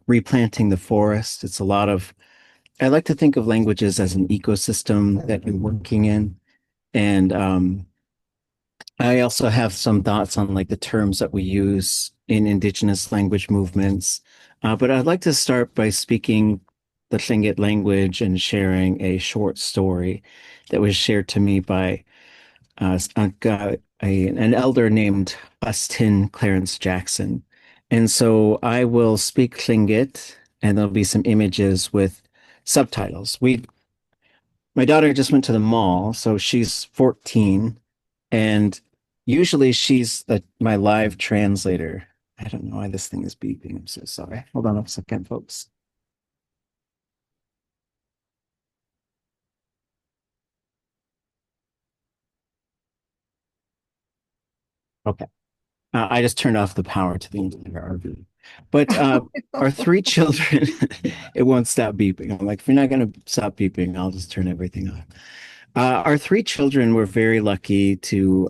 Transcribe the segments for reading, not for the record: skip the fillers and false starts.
replanting the forest. It's a lot of, I like to think of languages as an ecosystem that you're working in. And I also have some thoughts on like the terms that we use in indigenous language movements. But I'd like to start by speaking the Tlingit language and sharing a short story that was shared to me by an elder named Austin Clarence Jackson. And so I will speak Tlingit, and there'll be some images with subtitles. My daughter just went to the mall, so she's 14, and usually she's my live translator. I don't know why this thing is beeping. I'm so sorry. Hold on a second, folks. Okay. I just turned off the power to the entire RV. But our three children, it won't stop beeping. I'm like, if you're not going to stop beeping, I'll just turn everything off. Our three children were very lucky to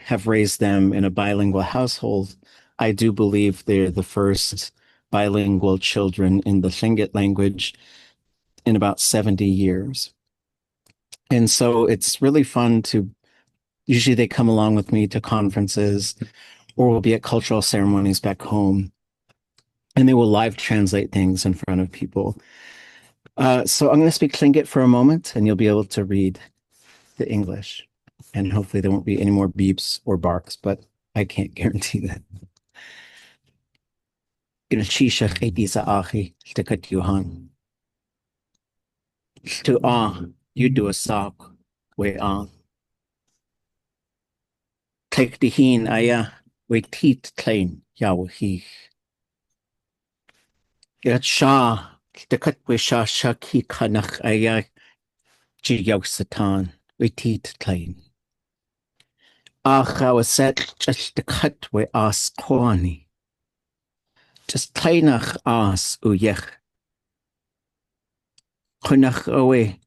have raised them in a bilingual household. I do believe they're the first bilingual children in the Tlingit language in about 70 years. And so it's really fun to, usually they come along with me to conferences or we'll be at cultural ceremonies back home and they will live translate things in front of people. So I'm going to speak Tlingit for a moment and you'll be able to read the English. And hopefully there won't be any more beeps or barks, but I can't guarantee that. Ilchisha sa achi tekat yuhan. To you do a sock way on. Take the heen aya we teat klein yawahi. Yat shah tekat we shah shaki kanach aya jiyaw satan we teat klein. Ach I was set just the cut we as kwani. Just kleinach as ʻusyee. Chynach away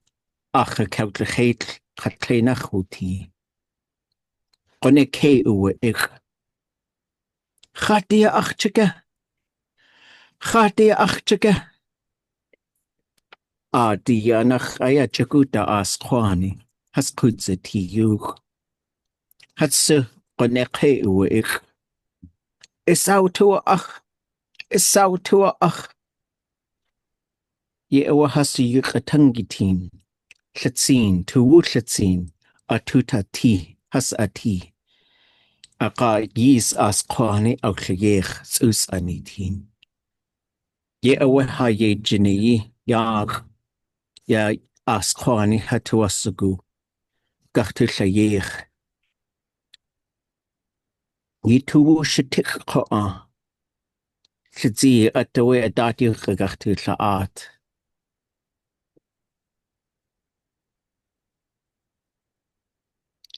ach a cewdlacheit chat kleinach hwti. Gone ke ʻUy'ik. Chadia achtige. Chadia achtige. A dianach aya jaguta as kwani. Has kudze ti yuch. Hatsu gone ke ʻUy'ik. Isau tua ach. Isau tua ach. Ye awa hasu yuk atangitin. Lletsin, tu wu lletsin. Atuta ti. Has a ti. Aka yis as kwani au llegech sus anitin. Ye awa ha ye jinei yag. Ya as kwani hatuasugu. Gachtu llegech. Ye tu wu shetik koa. Lletzi atawe adati gachtu laat.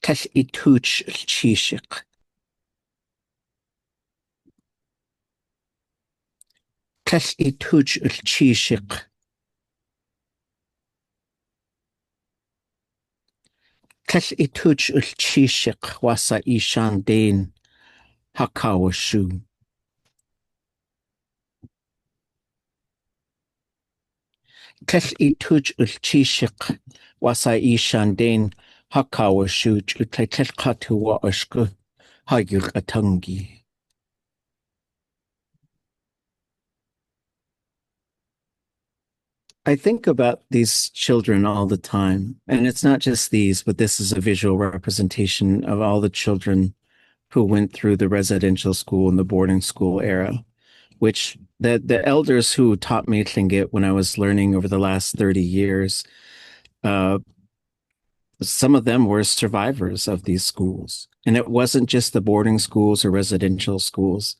Kash ituch chishik. Kash ituch chishik. Kash ituch chishik wasa ishan den hakawashu. Kash ituch chishik wasa ishan den hakawashu utlekatu wa ashku hayuk atangi. I think about these children all the time, and it's not just these, but this is a visual representation of all the children who went through the residential school and the boarding school era, which the elders who taught me Tlingit when I was learning over the last 30 years, some of them were survivors of these schools. And it wasn't just the boarding schools or residential schools.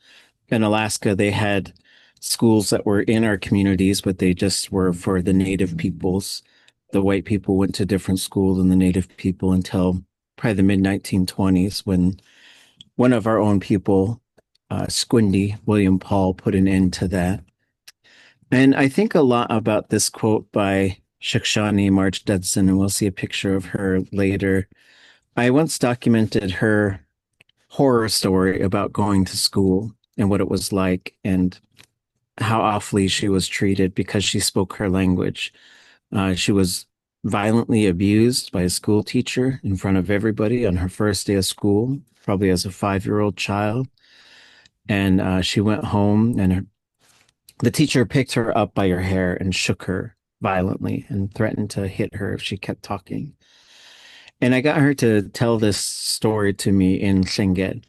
In Alaska, they had schools that were in our communities, but they just were for the native peoples. The white people went to different schools than the native people until probably the mid-1920s when one of our own people, Squindy, William Paul, put an end to that. And I think a lot about this quote by Shakshani Marge Dudson, and we'll see a picture of her later. I once documented her horror story about going to school and what it was like. And how awfully she was treated because she spoke her language. She was violently abused by a school teacher in front of everybody on her first day of school, probably as a 5-year-old child. And she went home, and the teacher picked her up by her hair and shook her violently and threatened to hit her if she kept talking. And I got her to tell this story to me in Lingít.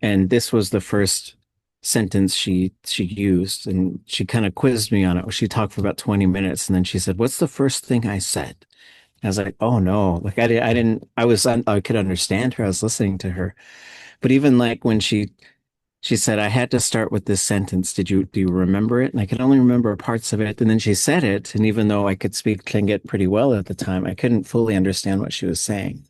And this was the first sentence she used. And she kind of quizzed me on it. She talked for about 20 minutes. And then she said, "What's the first thing I said?" I was like, "Oh no." Like I didn't, I could understand her. I was listening to her. But even like when she said, "I had to start with this sentence. Do you remember it?" And I could only remember parts of it. And then she said it. And even though I could speak Tlingit pretty well at the time, I couldn't fully understand what she was saying.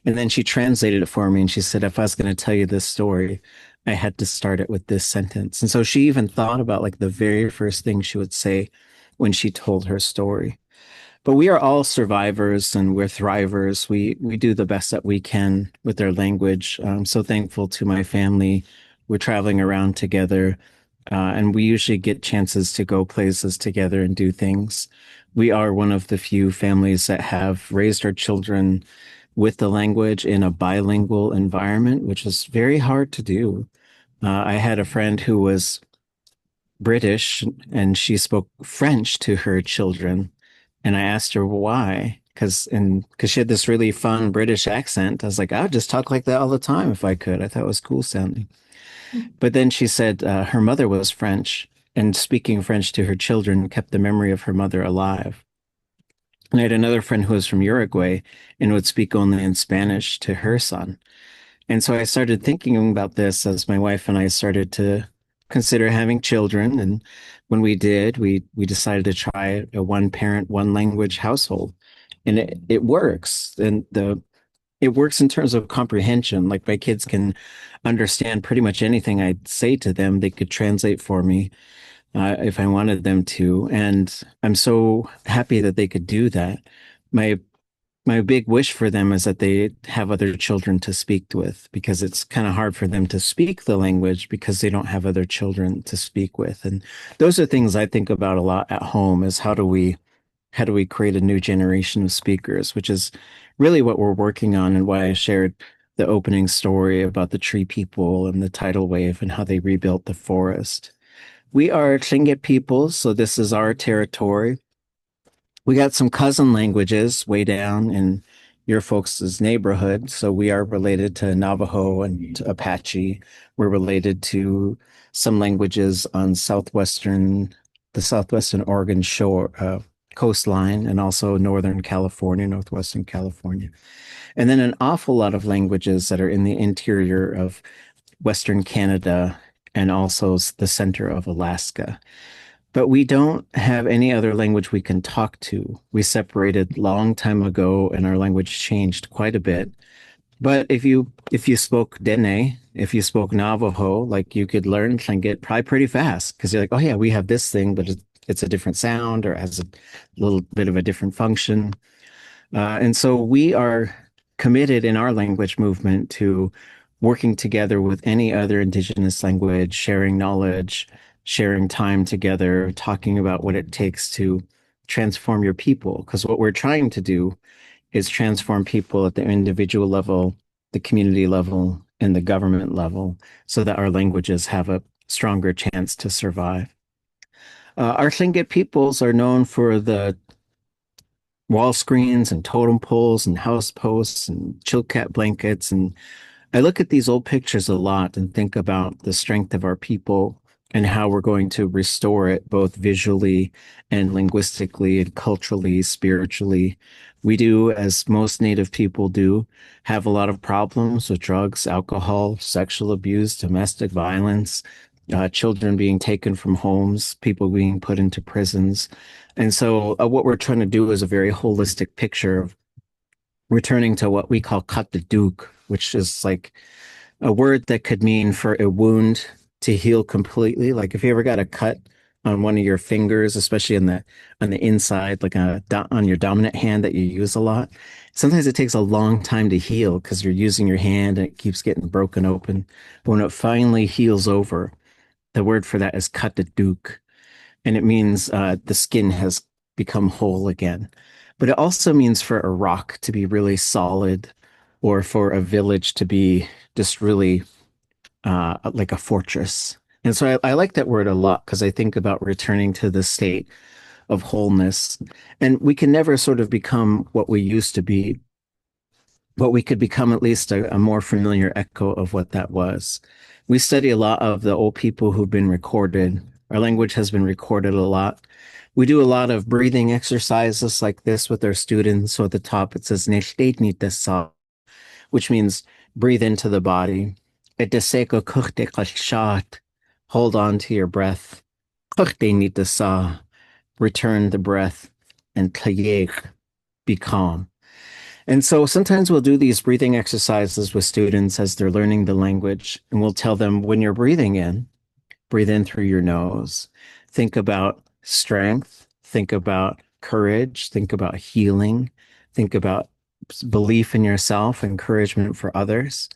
And then she translated it for me. And she said, if I was going to tell you this story, I had to start it with this sentence. And so she even thought about like the very first thing she would say when she told her story. But we are all survivors and we're thrivers. We do the best that we can with our language. I'm so thankful to my family. We're traveling around together, and we usually get chances to go places together and do things. We are one of the few families that have raised our children with the language in a bilingual environment, which is very hard to do. I had a friend who was British and she spoke French to her children. And I asked her why, because she had this really fun British accent. I was like, I would just talk like that all the time if I could. I thought it was cool sounding. But then she said her mother was French, and speaking French to her children kept the memory of her mother alive. And I had another friend who was from Uruguay and would speak only in Spanish to her son. And so I started thinking about this as my wife and I started to consider having children. And when we did, we decided to try a one parent, one language household. And it works. And it works in terms of comprehension. Like my kids can understand pretty much anything I say to them. They could translate for me if I wanted them to. And I'm so happy that they could do that. My my big wish for them is that they have other children to speak with because it's kind of hard for them to speak the language because they don't have other children to speak with. And those are things I think about a lot at home is how do we create a new generation of speakers, which is really what we're working on and why I shared the opening story about the tree people and the tidal wave and how they rebuilt the forest. We are Tlingit people, so this is our territory. We got some cousin languages way down in your folks' neighborhood. So we are related to Navajo and to Apache. We're related to some languages on the southwestern Oregon shore, coastline, and also Northern California, Northwestern California. And then an awful lot of languages that are in the interior of Western Canada and also the center of Alaska. But we don't have any other language we can talk to. We separated long time ago and our language changed quite a bit. But if you spoke Dene, if you spoke Navajo, like you could learn Tlingit probably pretty fast because you're like, oh yeah, we have this thing, but it's a different sound or has a little bit of a different function. And so we are committed in our language movement to working together with any other Indigenous language, sharing knowledge, sharing time together, talking about what it takes to transform your people. Because what we're trying to do is transform people at the individual level, the community level, and the government level so that our languages have a stronger chance to survive. Our Tlingit peoples are known for the wall screens and totem poles and house posts and chilkat blankets. And I look at these old pictures a lot and think about the strength of our people and how we're going to restore it both visually and linguistically and culturally, spiritually. We do, as most Native people do, have a lot of problems with drugs, alcohol, sexual abuse, domestic violence, children being taken from homes, people being put into prisons. And so, what we're trying to do is a very holistic picture of returning to what we call kataduk, which is like a word that could mean for a wound to heal completely. Like if you ever got a cut on one of your fingers, especially on the inside, like on your dominant hand that you use a lot, sometimes it takes a long time to heal because you're using your hand and it keeps getting broken open. But when it finally heals over, the word for that is kataduk. and it means the skin has become whole again. But it also means for a rock to be really solid, or for a village to be just really like a fortress. And so I like that word a lot because I think about returning to the state of wholeness. And we can never sort of become what we used to be, but we could become at least a more familiar echo of what that was. We study a lot of the old people who've been recorded. Our language has been recorded a lot. We do a lot of breathing exercises like this with our students. So at the top it says "Neshtednitasa," which means breathe into the body. "Eteseko kuchte kashat," hold on to your breath. "Kuchte nitasa," return the breath. And "Kayek," be calm. And so sometimes we'll do these breathing exercises with students as they're learning the language, and we'll tell them when you're breathing in, breathe in through your nose. Think about strength, think about courage, think about healing, think about belief in yourself, encouragement for others,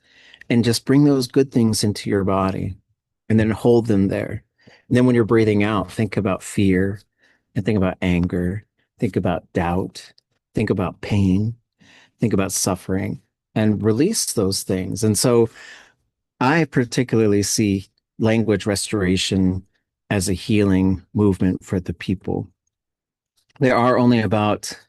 and just bring those good things into your body and then hold them there. And then when you're breathing out, think about fear and think about anger, think about doubt, think about pain, think about suffering, and release those things. And so I particularly see language restoration as a healing movement for the people. There are only about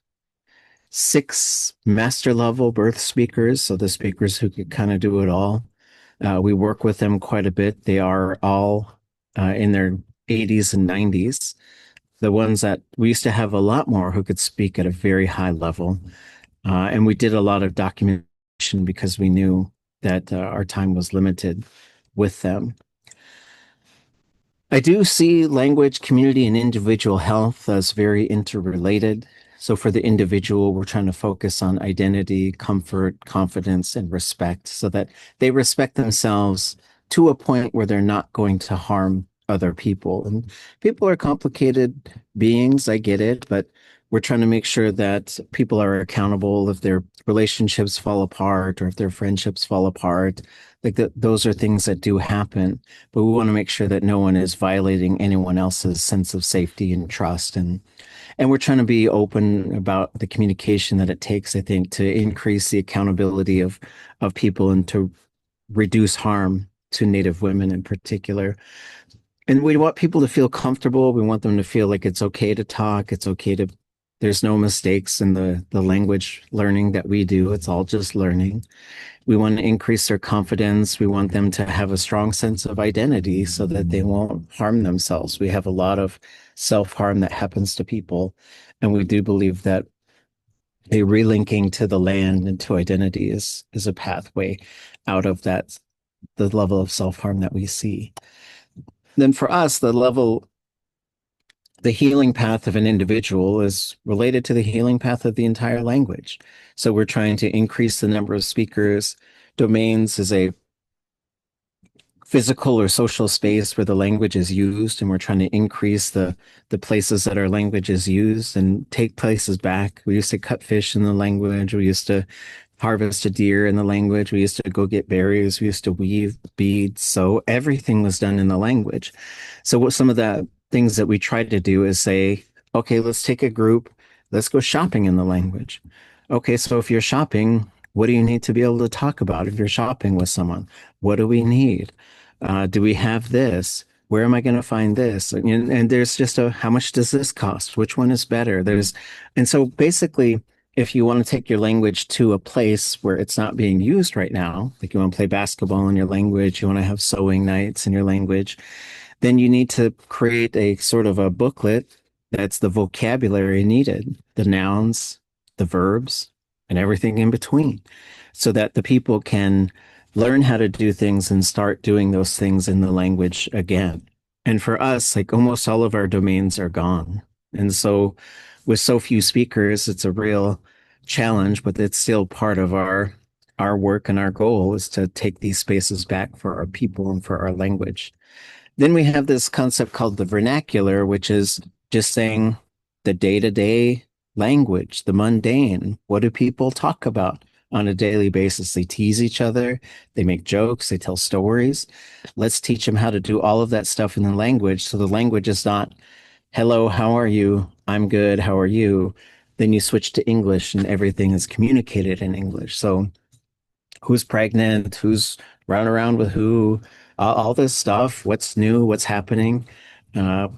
6 master level birth speakers, so the speakers who could kind of do it all. We work with them quite a bit. They are all in their 80s and 90s. The ones that we used to have a lot more who could speak at a very high level. And we did a lot of documentation because we knew that our time was limited with them. I do see language, community, and individual health as very interrelated. So for the individual, we're trying to focus on identity, comfort, confidence, and respect so that they respect themselves to a point where they're not going to harm other people. And people are complicated beings, I get it, but we're trying to make sure that people are accountable if their relationships fall apart or if their friendships fall apart. Like those are things that do happen, but we want to make sure that no one is violating anyone else's sense of safety and trust. And we're trying to be open about the communication that it takes, I think, to increase the accountability of people and to reduce harm to Native women in particular. And we want people to feel comfortable. We want them to feel like it's okay to talk. It's okay to, there's no mistakes in the language learning that we do. It's all just learning. We want to increase their confidence. We want them to have a strong sense of identity so that they won't harm themselves. We have a lot of self-harm that happens to people. And we do believe that a relinking to the land and to identity is a pathway out of that, the level of self-harm that we see. Then for us, the healing path of an individual is related to the healing path of the entire language. So we're trying to increase the number of speakers. Domains is a physical or social space where the language is used, and we're trying to increase the places that our language is used and take places back. We used to cut fish in the language. We used to harvest a deer in the language. We used to go get berries. We used to weave beads. So everything was done in the language. So what some of the things that we try to do is say, okay, let's take a group. Let's go shopping in the language. Okay, so if you're shopping, what do you need to be able to talk about if you're shopping with someone? What do we need? Do we have this? Where am I going to find this? And there's just a, how much does this cost? Which one is better? And so basically, if you want to take your language to a place where it's not being used right now, like you want to play basketball in your language, you want to have sewing nights in your language, then you need to create a sort of a booklet that's the vocabulary needed, the nouns, the verbs, and everything in between, so that the people can learn how to do things and start doing those things in the language again. And for us, like almost all of our domains are gone. And so with so few speakers, it's a real challenge, but it's still part of our work, and our goal is to take these spaces back for our people and for our language. Then we have this concept called the vernacular, which is just saying the day-to-day language, the mundane. What do people talk about on a daily basis? They tease each other, they make jokes, they tell stories. Let's teach them how to do all of that stuff in the language, so the language is not hello, how are you? I'm good, how are you? Then you switch to English and everything is communicated in English. So who's pregnant, who's running around with who, all this stuff, what's new, what's happening, uh,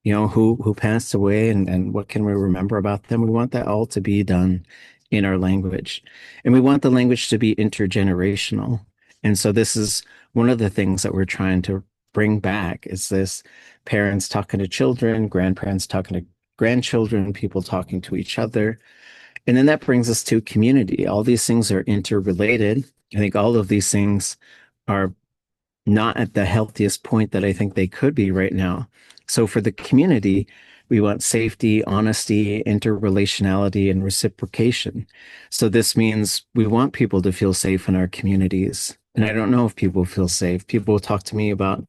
who passed away and what can we remember about them? We want that all to be done in our language. And we want the language to be intergenerational. And so this is one of the things that we're trying to bring back is this parents talking to children, grandparents talking to grandchildren, people talking to each other. And then that brings us to community. All these things are interrelated. I think all of these things are not at the healthiest point that I think they could be right now. So for the community, we want safety, honesty, interrelationality, and reciprocation. So this means we want people to feel safe in our communities. And I don't know if people feel safe. People talk to me about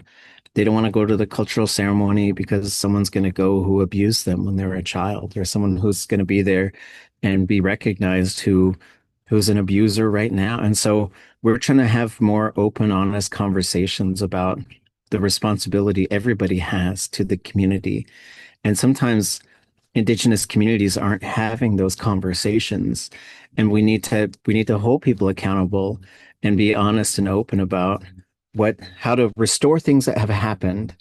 they don't want to go to the cultural ceremony because someone's going to go who abused them when they were a child, or someone who's going to be there and be recognized who's an abuser right now. And so we're trying to have more open, honest conversations about the responsibility everybody has to the community. And sometimes Indigenous communities aren't having those conversations. And we need to hold people accountable and be honest and open about how to restore things that have happened.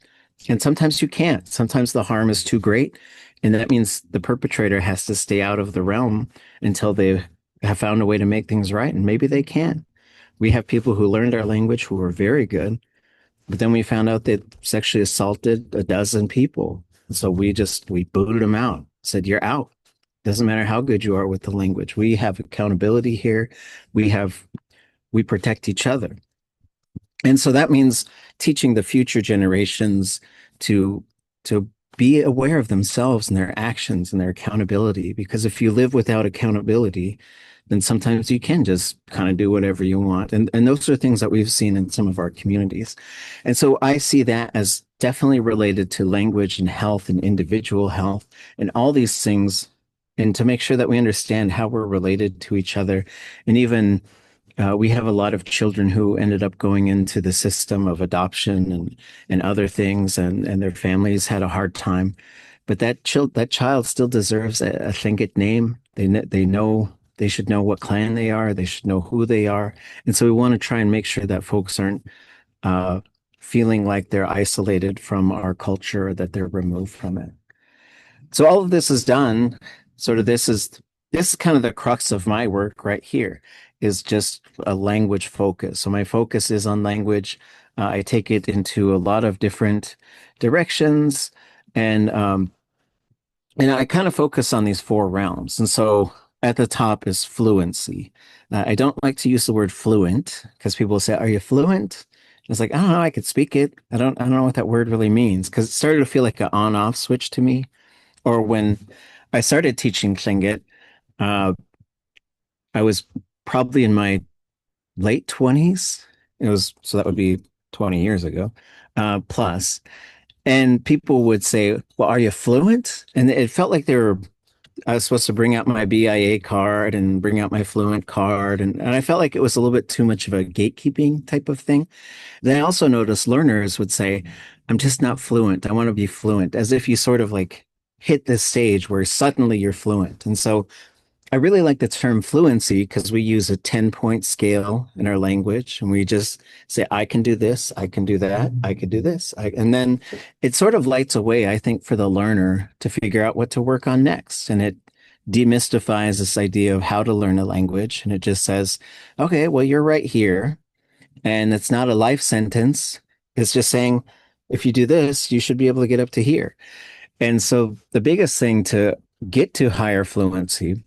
And sometimes you can't. Sometimes the harm is too great. And that means the perpetrator has to stay out of the realm until they have found a way to make things right. And maybe they can. We have people who learned our language who were very good, but then we found out they sexually assaulted a dozen people. So we booted them out, said, you're out. Doesn't matter how good you are with the language. We have accountability here. We have, we protect each other. And so that means teaching the future generations to to be aware of themselves and their actions and their accountability. Because if you live without accountability, then sometimes you can just kind of do whatever you want. And those are things that we've seen in some of our communities. And so I see that as definitely related to language and health and individual health and all these things. And to make sure that we understand how we're related to each other and even we have a lot of children who ended up going into the system of adoption and other things, and their families had a hard time. But that child still deserves a Tlingit name. They know they should know what clan they are. They should know who they are, and so we want to try and make sure that folks aren't uh, feeling like they're isolated from our culture or that they're removed from it. So all of this is done. Sort of this is kind of the crux of my work right here is just a language focus. So my focus is on language. I take it into a lot of different directions, and um, and I kind of focus on these four realms. And so at the top is fluency. I don't like to use the word fluent because people say, "Are you fluent?" It's like, I don't know, I could speak it. I don't know what that word really means because it started to feel like an on-off switch to me. Or when I started teaching Tlingit, uh, I was probably in my late 20s. It was so that would be 20 years ago, plus. And people would say, "Well, are you fluent?" And it felt like I was supposed to bring out my BIA card and bring out my fluent card. And I felt like it was a little bit too much of a gatekeeping type of thing. Then I also noticed learners would say, "I'm just not fluent. I want to be fluent," as if you sort of like hit this stage where suddenly you're fluent. And so I really like the term fluency because we use a 10-point scale in our language and we just say, I can do this, I can do that, I can do this. And then it sort of lights a way, I think, for the learner to figure out what to work on next. And it demystifies this idea of how to learn a language. And it just says, okay, well, you're right here. And it's not a life sentence. It's just saying, if you do this, you should be able to get up to here. And so the biggest thing to get to higher fluency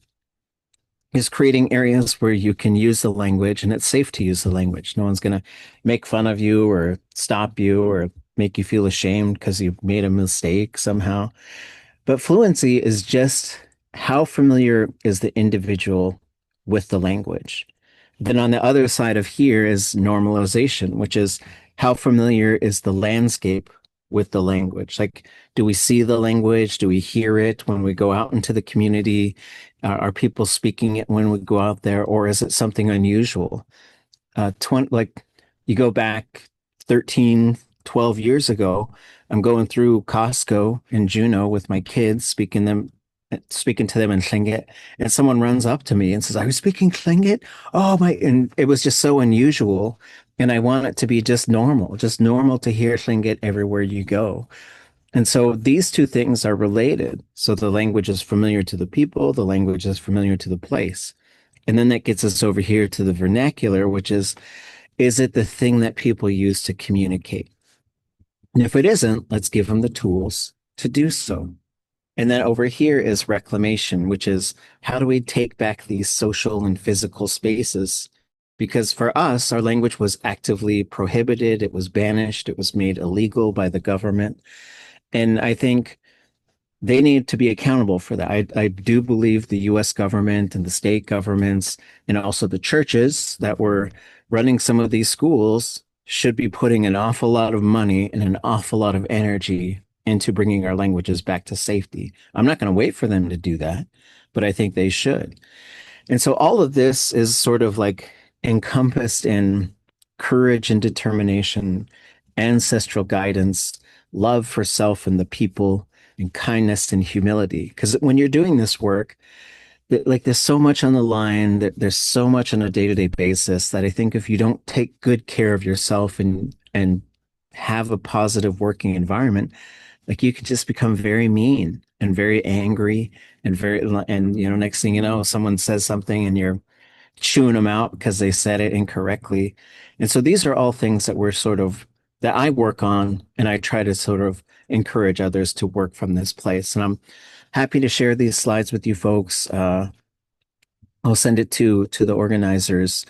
is creating areas where you can use the language and it's safe to use the language. No one's going to make fun of you or stop you or make you feel ashamed because you made a mistake somehow. But fluency is just how familiar is the individual with the language. Then on the other side of here is normalization, which is how familiar is the landscape with the language? Like, do we see the language? Do we hear it when we go out into the community? Are people speaking it when we go out there, or is it something unusual? 20, like you go back 13 12 years ago, I'm going through Costco in Juneau with my kids, speaking to them in Tlingit, and someone runs up to me and says, "Are you speaking Tlingit?" Oh my, and it was just so unusual. And I want it to be just normal to hear Tlingit everywhere you go. And so these two things are related. So the language is familiar to the people, the language is familiar to the place. And then that gets us over here to the vernacular, which is it the thing that people use to communicate? And if it isn't, let's give them the tools to do so. And then over here is reclamation, which is how do we take back these social and physical spaces? Because for us, our language was actively prohibited, it was banished, it was made illegal by the government. And I think they need to be accountable for that. I do believe the US government and the state governments and also the churches that were running some of these schools should be putting an awful lot of money and an awful lot of energy into bringing our languages back to safety. I'm not going to wait for them to do that, but I think they should. And so all of this is sort of like encompassed in courage and determination, ancestral guidance, love for self and the people, and kindness and humility. Because when you're doing this work, like there's so much on the line, that there's so much on a day-to-day basis that I think if you don't take good care of yourself and have a positive working environment, like you could just become very mean and very angry and next thing you know, someone says something and you're chewing them out because they said it incorrectly. And so these are all things that we're sort of that I work on and I try to sort of encourage others to work from this place. And I'm happy to share these slides with you folks. I'll send it to the organizers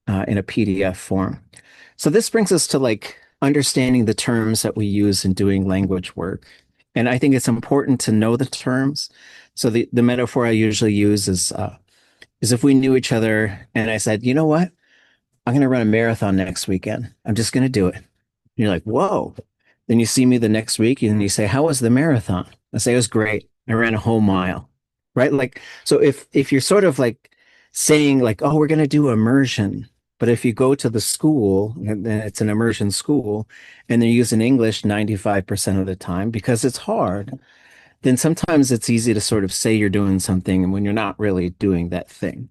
in a PDF form. So this brings us to like understanding the terms that we use in doing language work. And I think it's important to know the terms. So the metaphor I usually use is if we knew each other and I said, you know what? I'm going to run a marathon next weekend. I'm just going to do it. And you're like, whoa. Then you see me the next week and you say, how was the marathon? I say, it was great. I ran a whole mile, right? Like, so if you're sort of like saying like, oh, we're going to do immersion, but if you go to the school and it's an immersion school and they're using English 95% of the time because it's hard, then sometimes it's easy to sort of say you're doing something when you're not really doing that thing.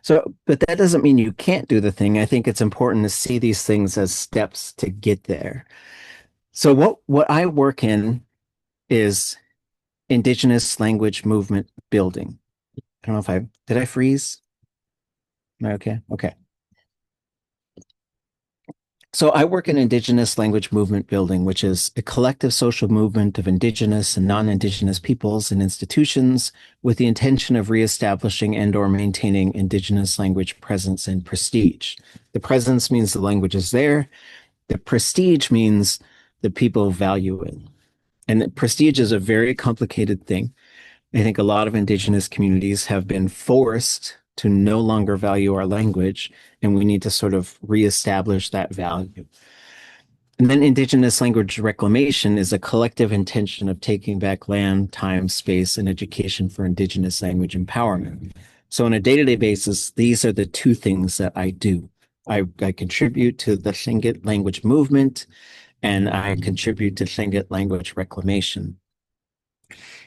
So, but that doesn't mean you can't do the thing. I think it's important to see these things as steps to get there. So what I work in is Indigenous language movement building. I don't know if did I freeze? Am I okay? Okay. So I work in Indigenous language movement building, which is a collective social movement of Indigenous and non-Indigenous peoples and institutions with the intention of reestablishing and or maintaining Indigenous language presence and prestige. The presence means the language is there. The prestige means that people value it. And the prestige is a very complicated thing. I think a lot of Indigenous communities have been forced to no longer value our language, and we need to sort of reestablish that value. And then Indigenous language reclamation is a collective intention of taking back land, time, space, and education for Indigenous language empowerment. So on a day-to-day basis, these are the two things that I do. I contribute to the Lingít language movement, and I contribute to Lingít language reclamation.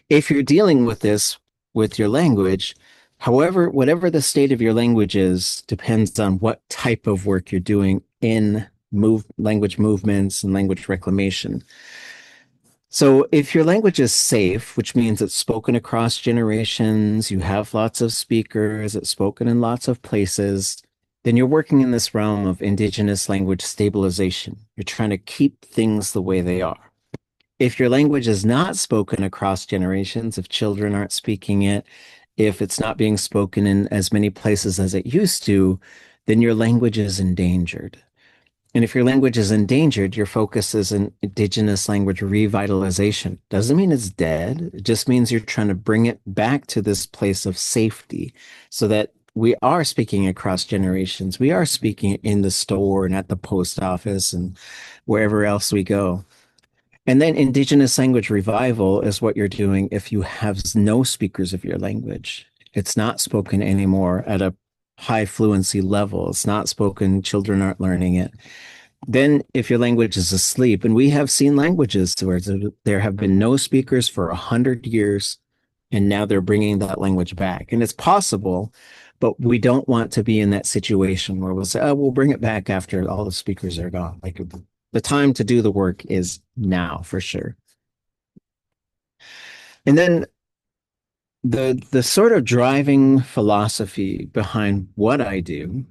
If you're dealing with this with your language, however, whatever the state of your language is, depends on what type of work you're doing in language movements and language reclamation. So if your language is safe, which means it's spoken across generations, you have lots of speakers, it's spoken in lots of places, then you're working in this realm of Indigenous language stabilization. You're trying to keep things the way they are. If your language is not spoken across generations, if children aren't speaking it, if it's not being spoken in as many places as it used to, then your language is endangered. And if your language is endangered, your focus is in Indigenous language revitalization. Doesn't mean it's dead. It just means you're trying to bring it back to this place of safety so that we are speaking across generations. We are speaking in the store and at the post office and wherever else we go. And then Indigenous language revival is what you're doing if you have no speakers of your language. It's not spoken anymore at a high fluency level. It's not spoken, children aren't learning it. Then if your language is asleep, and we have seen languages where there have been no speakers for 100 years, and now they're bringing that language back. And it's possible, but we don't want to be in that situation where we'll say, oh, we'll bring it back after all the speakers are gone. Like the time to do the work is now for sure. And then the sort of driving philosophy behind what I do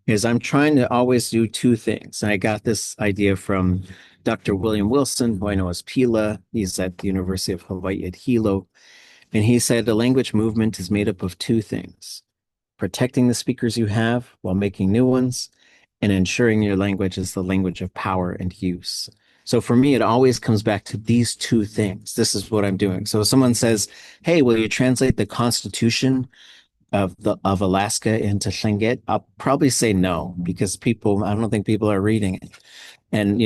is I'm trying to always do two things. And I got this idea from Dr. William Wilson, who I know as Pila. He's at the University of Hawaiʻi at Hilo. And he said the language movement is made up of two things: protecting the speakers you have while making new ones, and ensuring your language is the language of power and use. So for me, it always comes back to these two things. This is what I'm doing. So if someone says, hey, will you translate the Constitution of Alaska into Tlingit? I'll probably say no, because I don't think people are reading it. And,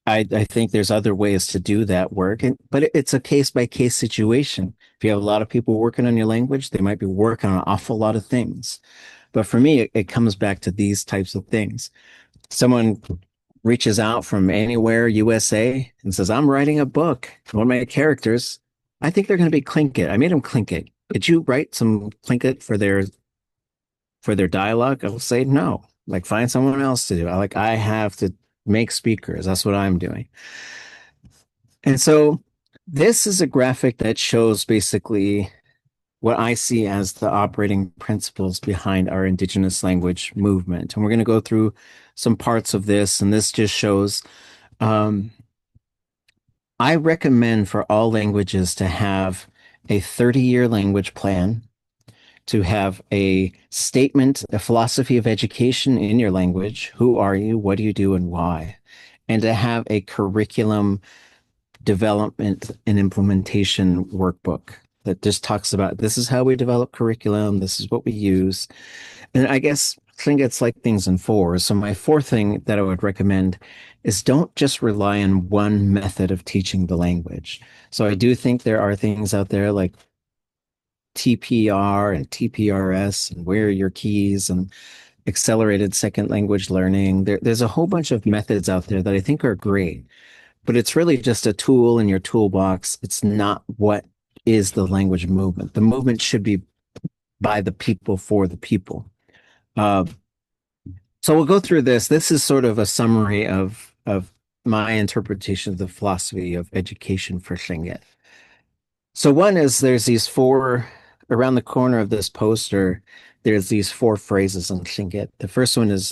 I think there's other ways to do that work, but it's a case by case situation. If you have a lot of people working on your language, they might be working on an awful lot of things. But for me, it comes back to these types of things. Someone reaches out from anywhere, USA, and says, I'm writing a book. One of my characters, I think they're going to be Tlingit. I made them Tlingit. Did you write some Tlingit for their dialogue? I'll say no. Like, find someone else to do. I have to make speakers. That's what I'm doing. And so this is a graphic that shows basically what I see as the operating principles behind our Indigenous language movement. And we're going to go through some parts of this, and this just shows I recommend for all languages to have a 30-year language plan, to have a statement, a philosophy of education in your language. Who are you? What do you do? And why? And to have a curriculum development and implementation workbook that just talks about this is how we develop curriculum, this is what we use. And I guess Tlingit's like things in fours. So my fourth thing that I would recommend is don't just rely on one method of teaching the language. So I do think there are things out there like TPR and TPRS and where are your keys and accelerated second language learning. There's a whole bunch of methods out there that I think are great, but it's really just a tool in your toolbox. It's not what is the language movement. The movement should be by the people for the people. So we'll go through this. This is sort of a summary of my interpretation of the philosophy of education for Tlingit. So one is there's these four, around the corner of this poster, there's these four phrases in Tlingit. The first one is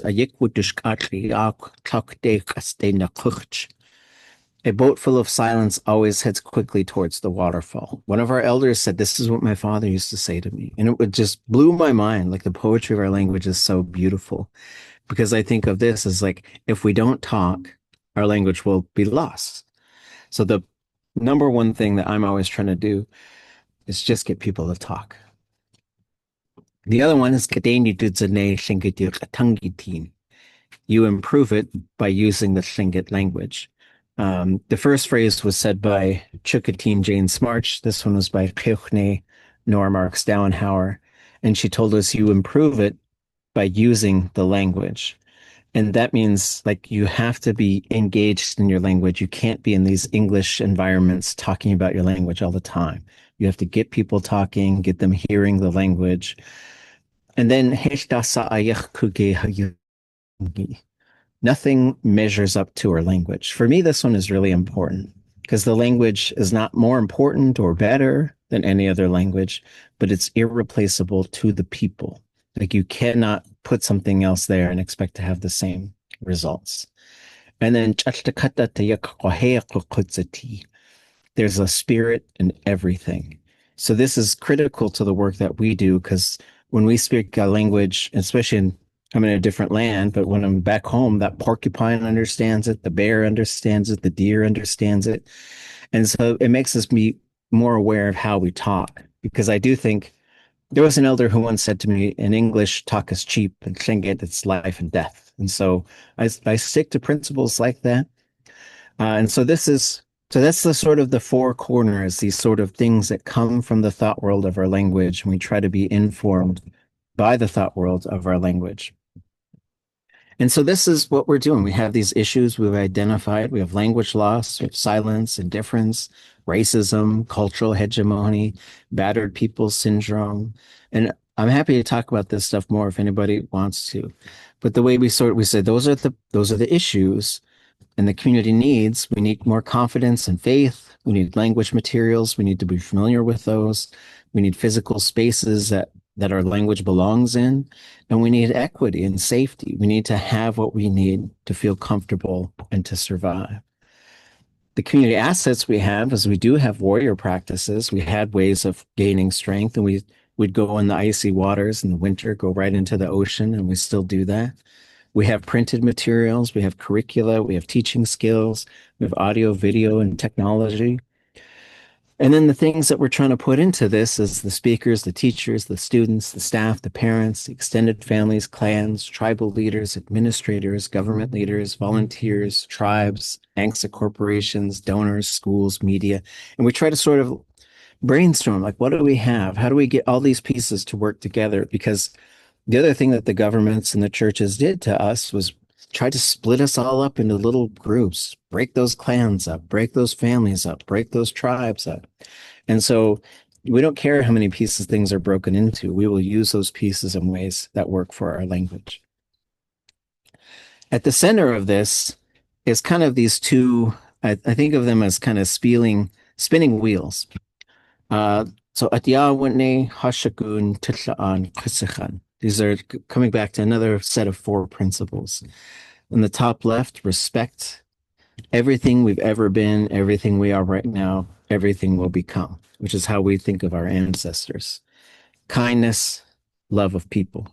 a boat full of silence always heads quickly towards the waterfall. One of our elders said, this is what my father used to say to me. And it would just blew my mind. Like, the poetry of our language is so beautiful, because I think of this as like, if we don't talk, our language will be lost. So the number one thing that I'm always trying to do is just get people to talk. The other one is you improve it by using the Tlingit language. The first phrase was said by Chukatine Jane Smarch. This one was by Keʻelikōlani Nora Marks Dowenhauer. And she told us you improve it by using the language. And that means, like, you have to be engaged in your language. You can't be in these English environments talking about your language all the time. You have to get people talking, get them hearing the language. And then nothing measures up to our language. For me, this one is really important, because the language is not more important or better than any other language, but it's irreplaceable to the people. Like, you cannot put something else there and expect to have the same results. And then there's a spirit in everything. So this is critical to the work that we do, because when we speak a language, especially I'm in a different land, but when I'm back home, that porcupine understands it, the bear understands it, the deer understands it. And so it makes us be more aware of how we talk, because I do think there was an elder who once said to me, in English, talk is cheap, and Tlingit, it's life and death. And so I stick to principles like that. And so that's the sort of the four corners, these sort of things that come from the thought world of our language. And we try to be informed by the thought world of our language. And so this is what we're doing. We have these issues we've identified. We have language loss, we have silence, indifference, racism, cultural hegemony, battered people syndrome. And I'm happy to talk about this stuff more if anybody wants to. But the way we say those are the issues and the community needs. We need more confidence and faith. We need language materials. We need to be familiar with those. We need physical spaces that our language belongs in. And we need equity and safety. We need to have what we need to feel comfortable and to survive. The community assets we have is we do have warrior practices. We had ways of gaining strength, and we'd go in the icy waters in the winter, go right into the ocean, and we still do that. We have printed materials, we have curricula, we have teaching skills, we have audio, video, and technology. And then the things that we're trying to put into this is the speakers, the teachers, the students, the staff, the parents, the extended families, clans, tribal leaders, administrators, government leaders, volunteers, tribes, ANCSA corporations, donors, schools, media. And we try to sort of brainstorm, like, what do we have? How do we get all these pieces to work together? Because the other thing that the governments and the churches did to us was try to split us all up into little groups, break those clans up, break those families up, break those tribes up. And so we don't care how many pieces things are broken into. We will use those pieces in ways that work for our language. At the center of this is kind of these two, I think of them as kind of spinning wheels. So Atia Wene, Hashakun, Titlaan, Kisikhan. These are coming back to another set of four principles. In the top left, respect everything we've ever been, everything we are right now, everything will become, which is how we think of our ancestors. Kindness, love of people.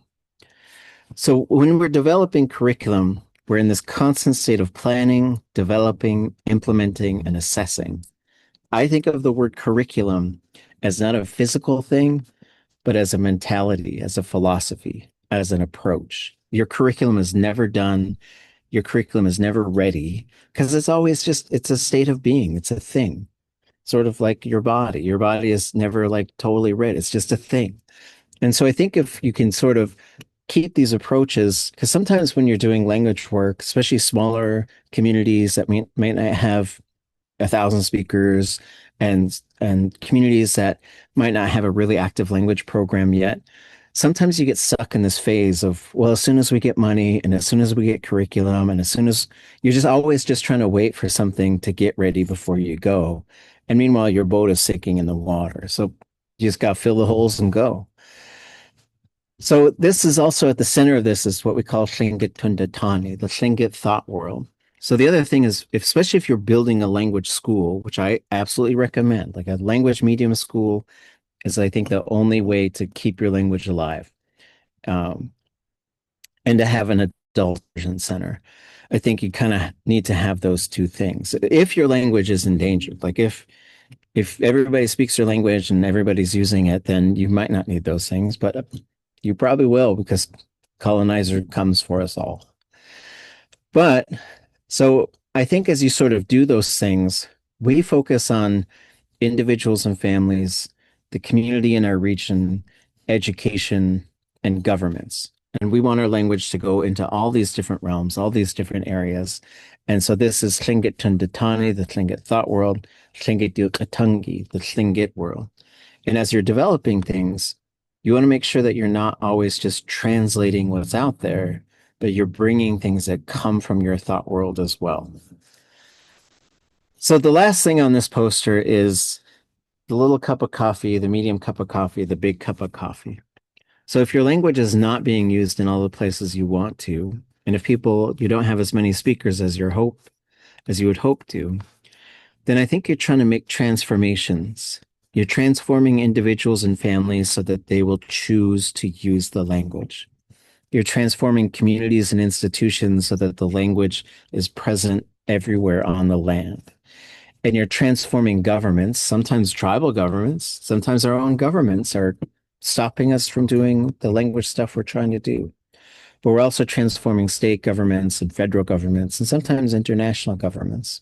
So when we're developing curriculum, we're in this constant state of planning, developing, implementing, and assessing. I think of the word curriculum as not a physical thing, but as a mentality, as a philosophy, as an approach. Your curriculum is never done. Your curriculum is never ready because it's always it's a state of being. It's a thing, sort of like your body. Your body is never like totally ready. It's just a thing. And so I think if you can sort of keep these approaches, because sometimes when you're doing language work, especially smaller communities that may not have 1,000 speakers and communities that might not have a really active language program yet, sometimes you get stuck in this phase of, well, as soon as we get money and as soon as we get curriculum and as soon as you're just always just trying to wait for something to get ready before you go. And meanwhile, your boat is sinking in the water. So you just got to fill the holes and go. So this is also at the center of this is what we call Lingít Tundatani, the Lingít thought world. So the other thing is, especially if you're building a language school, which I absolutely recommend, like a language medium school is, I think, the only way to keep your language alive. And to have an adult version center. I think you kind of need to have those two things. If your language is endangered, like if everybody speaks your language and everybody's using it, then you might not need those things, but you probably will because colonizer comes for us all. But so I think as you sort of do those things, we focus on individuals and families, the community in our region, education, and governments. And we want our language to go into all these different realms, all these different areas. And so this is Lingít Tundatani, the Lingít thought world, Lingít Yukatangi, the Lingít world. And as you're developing things, you want to make sure that you're not always just translating what's out there, but you're bringing things that come from your thought world as well. So the last thing on this poster is the little cup of coffee, the medium cup of coffee, the big cup of coffee. So if your language is not being used in all the places you want to, and if you don't have as many speakers as you would hope to, then I think you're trying to make transformations. You're transforming individuals and families so that they will choose to use the language. You're transforming communities and institutions so that the language is present everywhere on the land. And you're transforming governments, sometimes tribal governments, sometimes our own governments are stopping us from doing the language stuff we're trying to do. But we're also transforming state governments and federal governments and sometimes international governments.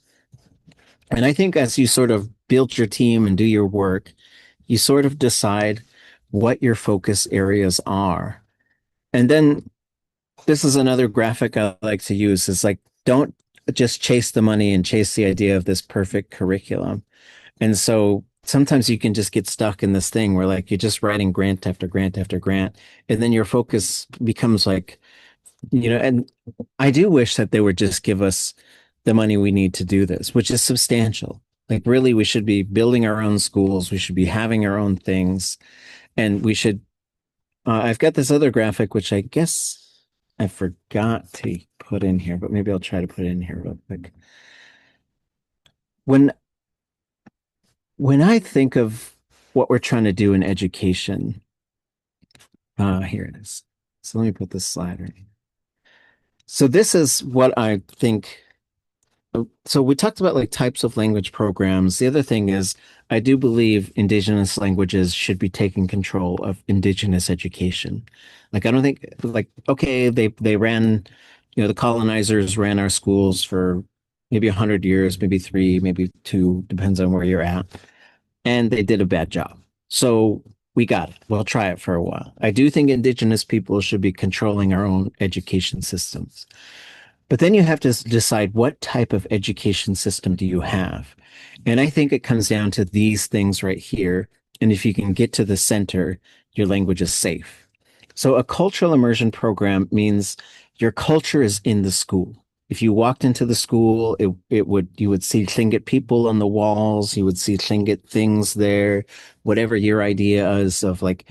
And I think as you sort of build your team and do your work, you sort of decide what your focus areas are. And then this is another graphic I like to use. Is like, don't just chase the money and chase the idea of this perfect curriculum. And so sometimes you can just get stuck in this thing where like you're just writing grant after grant after grant, and then your focus becomes like, and I do wish that they would just give us the money we need to do this, which is substantial. Like really, we should be building our own schools. We should be having our own things, and we should. I've got this other graphic, which I guess I forgot to put in here, but maybe I'll try to put it in here real quick. When when I think of what we're trying to do in education, here it is. So let me put this slider. So this is what I think. So we talked about like types of language programs. The other thing is I do believe indigenous languages should be taking control of indigenous education. Like I don't think like okay, they ran, the colonizers ran our schools for maybe 100 years, maybe three, maybe two, depends on where you're at. And they did a bad job. So we got it. We'll try it for a while. I do think indigenous people should be controlling our own education systems. But then you have to decide what type of education system do you have? And I think it comes down to these things right here. And if you can get to the center, your language is safe. So a cultural immersion program means your culture is in the school. If you walked into the school, you would see Tlingit people on the walls, you would see Tlingit things there, whatever your idea is of like,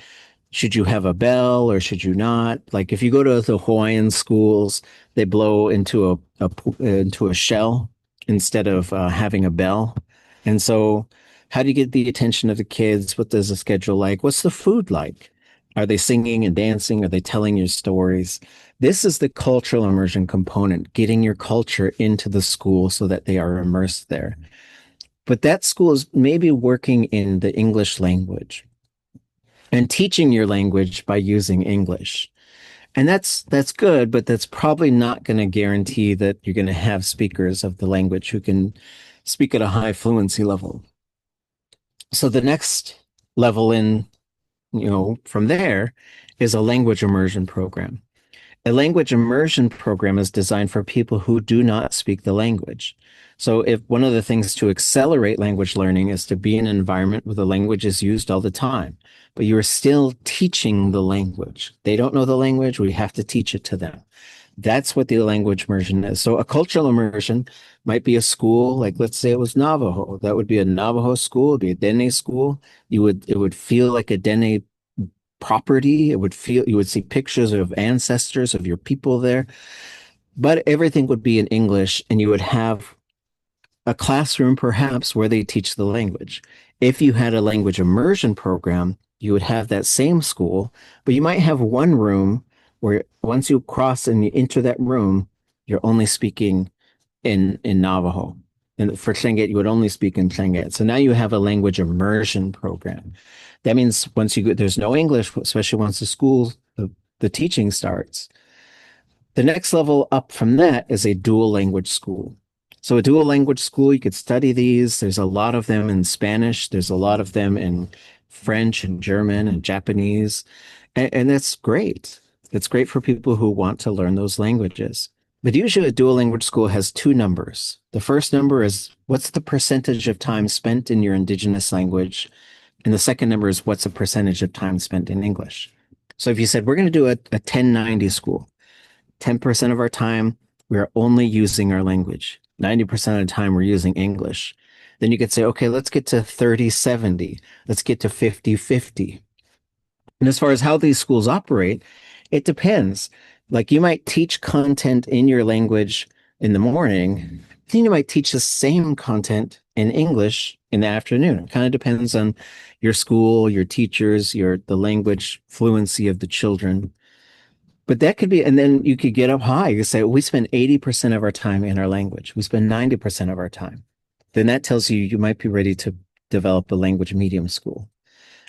should you have a bell or should you not? Like if you go to the Hawaiian schools, they blow into a shell instead of having a bell. And so, how do you get the attention of the kids? What does the schedule like? What's the food like? Are they singing and dancing? Are they telling you stories? This is the cultural immersion component, getting your culture into the school so that they are immersed there. But that school is maybe working in the English language and teaching your language by using English. And that's good, but that's probably not going to guarantee that you're going to have speakers of the language who can speak at a high fluency level. So the next level in, from there is a language immersion program. A language immersion program is designed for people who do not speak the language. So if one of the things to accelerate language learning is to be in an environment where the language is used all the time, but you are still teaching the language. They don't know the language. We have to teach it to them. That's what the language immersion is. So a cultural immersion might be a school, like let's say it was Navajo. That would be a Navajo school, it'd be a Dene school. It would feel like a Dene property. You would see pictures of ancestors of your people there, but everything would be in English, and you would have a classroom perhaps where they teach the language. If you had a language immersion program, you would have that same school, but you might have one room where once you cross and you enter that room, you're only speaking in Navajo. And for Tlingit, you would only speak in Tlingit. So now you have a language immersion program. That means once you go, there's no English, especially once the teaching starts. The next level up from that is a dual language school. So a dual language school, you could study these. There's a lot of them in Spanish. There's a lot of them in French and German and Japanese. And that's great. It's great for people who want to learn those languages. But usually a dual language school has two numbers. The first number is what's the percentage of time spent in your indigenous language? And the second number is what's the percentage of time spent in English? So if you said, we're going to do a 1090 school, 10% of our time, we are only using our language. 90% of the time we're using English. Then you could say, okay, let's get to 30-70. Let's get to 50-50. And as far as how these schools operate, it depends. Like you might teach content in your language in the morning, then you might teach the same content in English in the afternoon. It kind of depends on your school, your teachers, the language fluency of the children. But that could be, and then you could get up high. You say, we spend 80% of our time in our language. We spend 90% of our time. Then that tells you you might be ready to develop a language medium school.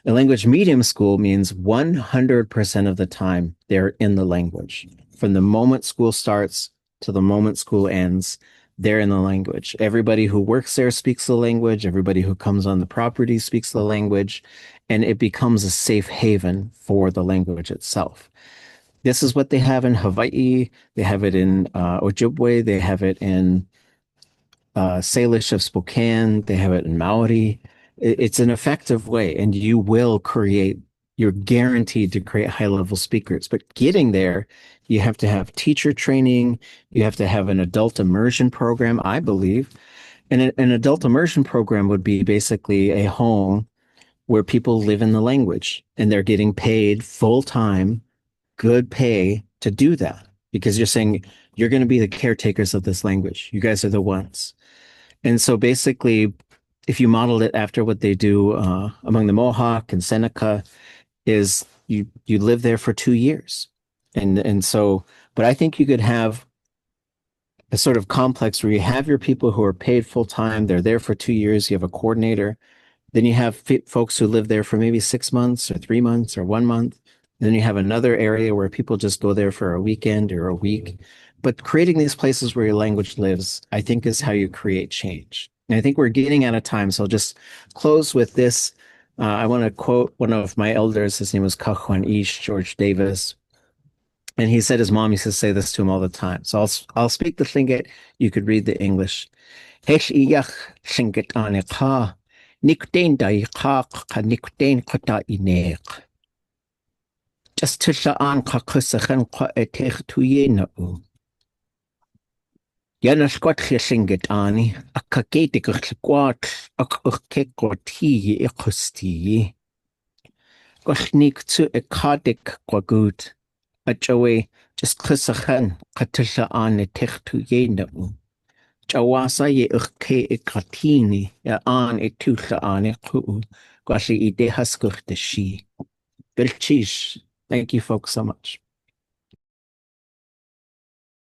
A language medium school means 100% of the time they're in the language. From the moment school starts to the moment school ends, they're in the language. Everybody who works there speaks the language. Everybody who comes on the property speaks the language, and it becomes a safe haven for the language itself. This is what they have in Hawaii. They have it in Ojibwe. They have it in Salish of Spokane. They have it in Maori. It's an effective way, and you will create, you're guaranteed to create high level speakers. But getting there, you have to have teacher training. You have to have an adult immersion program, I believe. And an adult immersion program would be basically a home where people live in the language and they're getting paid full time, good pay to do that because you're saying you're going to be the caretakers of this language. You guys are the ones. And so basically, if you modeled it after what they do among the Mohawk and Seneca, is you live there for 2 years, and so, but I think you could have a sort of complex where you have your people who are paid full time, they're there for 2 years, you have a coordinator, then you have folks who live there for maybe 6 months or 3 months or 1 month. Then you have another area where people just go there for a weekend or a week. But creating these places where your language lives, I think, is how you create change. And I think we're getting out of time. So I'll just close with this. I want to quote one of my elders. His name was Ka Haka, George Davis. And he said his mom used to say this to him all the time. So I'll speak the Lingít. You could read the English. Hesh iyach Lingít ane ka. Niktain dai ka ka niktain kota inek. Just to an ka kusachan ka etech tuye na u. Yana squat Lingít ani. A ka gate squat. A ke koti ikusti. Gochnik to a kadik kwagut. A joey just kusachan katusha an etech tuye na u. Jawasa ye ke ikatini ya an etusa an eku kwashi ide haskur de shi. Bilchish. Thank you folks so much.